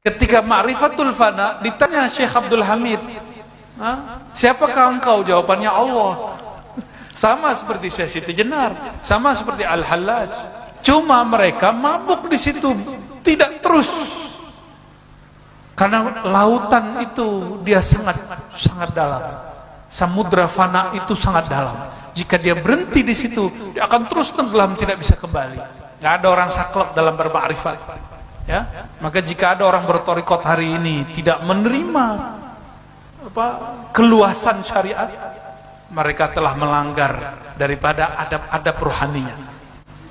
Ketika ma'rifatul fana ditanya Syekh Abdul Hamid, siapakah engkau? Jawabannya Allah. Sama seperti Syekh Siti Jenar, sama seperti Al-Hallaj. Cuma mereka mabuk di situ, tidak terus. Karena lautan itu dia sangat dalam. Samudra fana itu sangat dalam. Jika dia berhenti di situ, dia akan terus tenggelam, tidak bisa kembali. Nggak ada orang saklek dalam bermakrifat. Ya, maka jika ada orang bertorikot hari ini tidak menerima keluasan syariat, mereka telah melanggar daripada adab-adab rohaninya.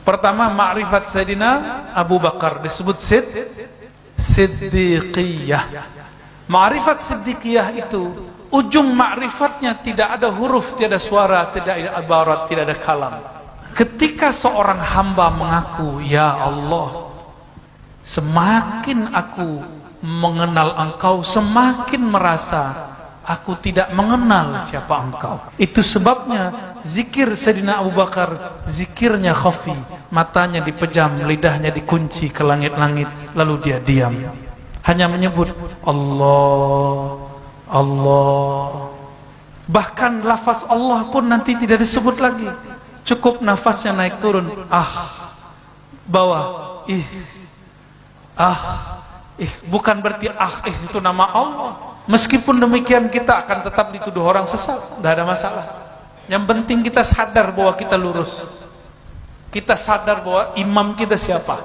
Pertama, ma'rifat Sayyidina Abu Bakar disebut Siddiqiyah. Ma'rifat Siddiqiyah itu ujung ma'rifatnya tidak ada huruf, tidak ada suara, tidak ada ibarat, tidak ada kalam. Ketika seorang hamba mengaku, ya Allah, semakin aku mengenal engkau, semakin merasa aku tidak mengenal siapa engkau. Itu sebabnya zikir Sayyidina Abu Bakar, zikirnya khafi, matanya dipejam, lidahnya dikunci ke langit-langit, lalu dia diam. Hanya menyebut Allah, Allah. Bahkan lafaz Allah pun nanti tidak disebut lagi. Cukup nafasnya naik turun, bawah, bukan berarti itu nama Allah. Meskipun demikian kita akan tetap dituduh orang sesat, tidak ada masalah. Yang penting kita sadar bahwa kita lurus. Kita sadar bahwa imam kita siapa.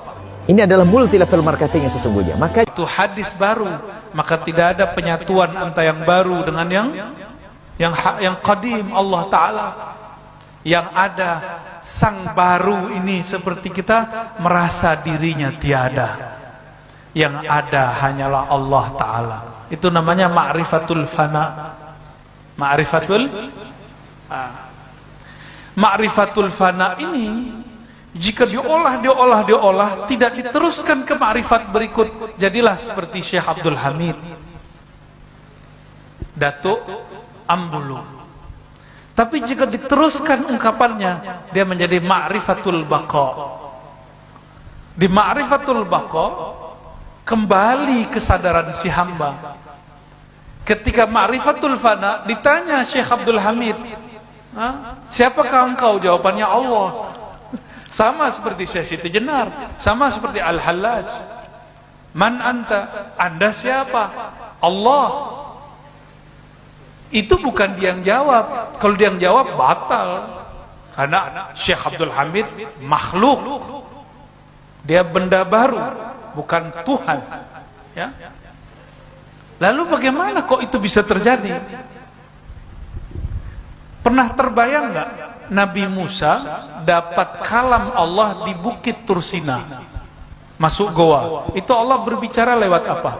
Ini adalah multi level marketing yang sesungguhnya. Maka itu hadis baru, maka tidak ada penyatuan antara yang baru dengan yang qadim Allah Ta'ala. Yang ada sang baru ini seperti kita merasa dirinya tiada. Yang ada hanyalah Allah Ta'ala. Itu namanya ma'rifatul fana. Ma'rifatul fana ini jika diolah tidak diteruskan ke ma'rifat berikut, jadilah seperti Syekh Abdul Hamid, Datuk Ambulu. Tapi jika diteruskan ungkapannya, dia menjadi ma'rifatul baqa. Di ma'rifatul baqa kembali kesadaran si hamba. Ketika ma'rifatul fana ditanya Syekh Abdul Hamid, siapakah engkau? Jawabannya Allah. Sama seperti Syekh Siti Jenar, sama seperti Al-Hallaj. Man anta? Anda siapa? Allah. Itu bukan dia yang jawab. Kalau dia yang jawab batal. Karena Syekh Abdul Hamid makhluk. Dia benda baru, bukan Tuhan. Ya. Lalu bagaimana kok itu bisa terjadi? Pernah terbayang nggak Nabi Musa dapat kalam Allah di Bukit Tursina, masuk goa? Itu Allah berbicara lewat apa?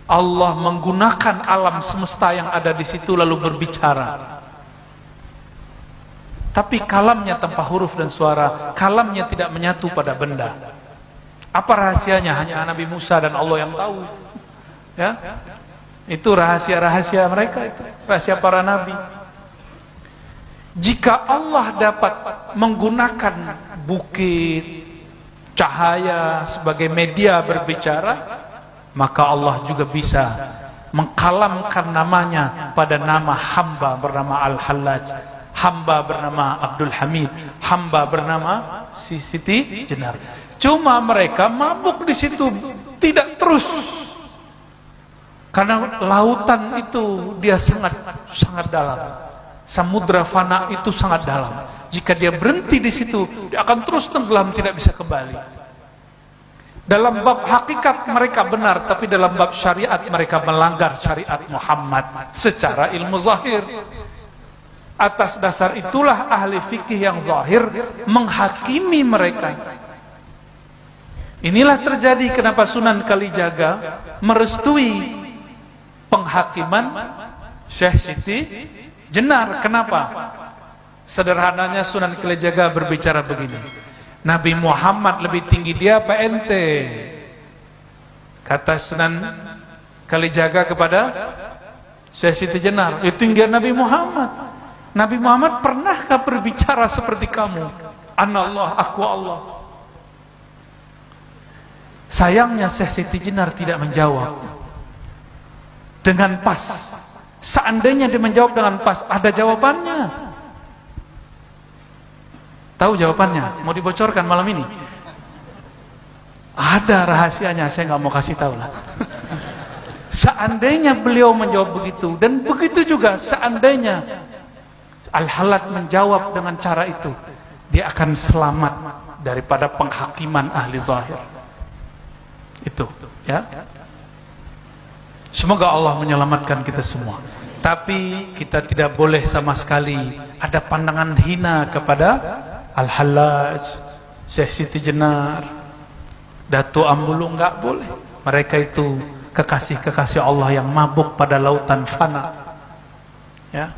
Allah menggunakan alam semesta yang ada di situ lalu berbicara. Tapi kalamnya tanpa huruf dan suara, kalamnya tidak menyatu pada benda. Apa rahasianya? Hanya Nabi Musa dan Allah yang tahu. Ya, itu rahasia-rahasia mereka, itu rahasia para nabi. Jika Allah dapat menggunakan bukit, cahaya sebagai media berbicara, maka Allah juga bisa mengkalamkan namanya pada nama hamba bernama Al-Hallaj, hamba bernama Abdul Hamid, hamba bernama Siti Jenar. Cuma mereka mabuk di situ, tidak terus. Karena lautan itu dia sangat dalam. Samudra fana itu sangat dalam. Jika dia berhenti di situ, dia akan terus tenggelam, tidak bisa kembali. Dalam bab hakikat mereka benar, tapi dalam bab syariat mereka melanggar syariat Muhammad secara ilmu zahir. Atas dasar itulah ahli fikih yang zahir menghakimi mereka. Inilah terjadi kenapa Sunan Kalijaga merestui penghakiman Syekh Siti Jenar. Kenapa? Sederhananya Sunan Kalijaga berbicara begini, Nabi Muhammad lebih tinggi dia apa ente? Kata Sunan Kalijaga kepada Syekh Siti Jenar, itu tinggi Nabi Muhammad. Nabi Muhammad pernahkah berbicara seperti kamu? Anallah, aku Allah. Sayangnya Syekh Siti Jenar tidak menjawab dengan pas. Seandainya dia menjawab dengan pas, ada jawabannya. Tahu jawabannya? Mau dibocorkan malam ini? Ada rahasianya, saya nggak mau kasih tahu lah. Seandainya beliau menjawab begitu, dan begitu juga seandainya Al-Hallaj menjawab dengan cara itu, dia akan selamat daripada penghakiman ahli zahir. Itu, ya. Semoga Allah menyelamatkan kita semua. Tapi kita tidak boleh sama sekali ada pandangan hina kepada Al-Hallaj, Syekh Siti Jenar, Datuk Ambulu, enggak boleh. Mereka itu kekasih-kekasih Allah yang mabuk pada lautan fana. Ya.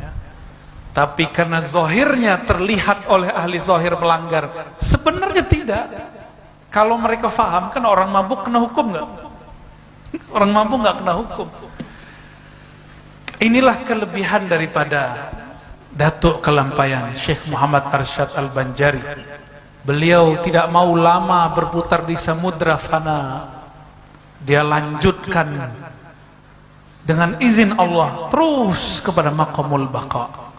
Tapi karena zahirnya terlihat oleh ahli zahir melanggar, sebenarnya tidak. Kalau mereka faham, kan orang mabuk kena hukum enggak? Orang mabuk enggak kena hukum. Inilah kelebihan daripada Datuk Kelampayan Syekh Muhammad Arsyad Al-Banjari. Beliau tidak mau lama berputar di samudra fana. Dia lanjutkan dengan izin Allah terus kepada maqamul baqa.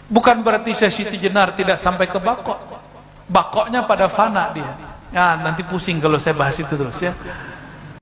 Bukan berarti Syekh Siti Jenar tidak sampai ke baqa. Baqanya pada fana dia. Ya, nanti pusing kalau saya bahas itu terus ya.